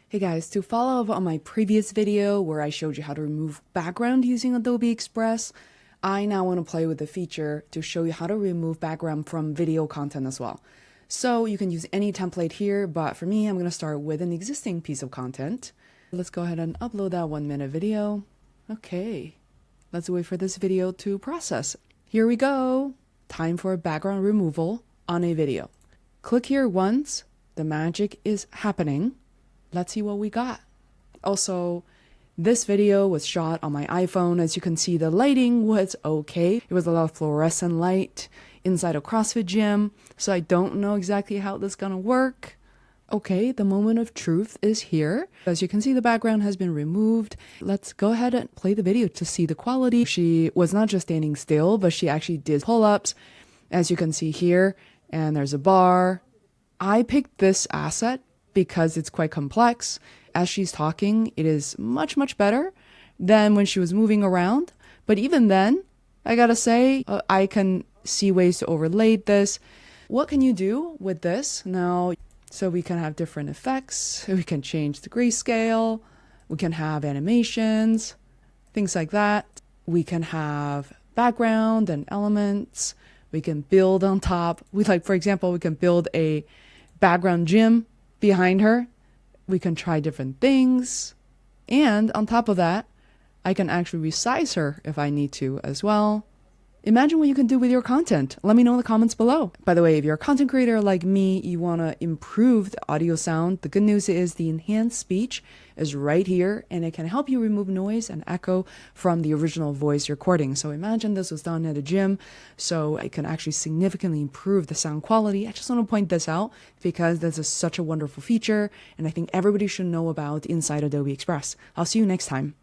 Hey guys, to follow up on my previous video where I showed you how to remove background using Adobe Express, I now want to play with the feature to show you how to remove background from video content as well. So you can use any template here, but for me, I'm going to start with an existing piece of content. Let's go ahead and upload that 1-minute video. Okay, let's wait for this video to process. Here we go. Time for background removal on a video. Click here once. The magic is happening. Let's see what we got. Also, this video was shot on my iPhone. As you can see, the lighting was okay. It was a lot of fluorescent light inside a CrossFit gym, so I don't know exactly how this is gonna work. Okay, the moment of truth is here. As you can see, the background has been removed. Let's go ahead and play the video to see the quality. She was not just standing still, but she actually did pull-ups, as you can see here, and there's a bar. I picked this asset because it's quite complex. As she's talking, it is much, much better than when she was moving around. But even then, I gotta say, I can see ways to overlay this. What can you do with this? Now, so we can have different effects. We can change the grayscale. We can have animations, things like that. We can have background and elements. We can build on top. For example, we can build a background gym behind her. We can try different things. And on top of that, I can actually resize her if I need to as well. Imagine what you can do with your content. Let me know in the comments below. By the way, if you're a content creator like me, you want to improve the audio sound, the good news is the enhanced speech is right here, and it can help you remove noise and echo from the original voice recording. So imagine this was done at a gym, so it can actually significantly improve the sound quality. I just want to point this out because this is such a wonderful feature, and I think everybody should know about inside Adobe Express. I'll see you next time.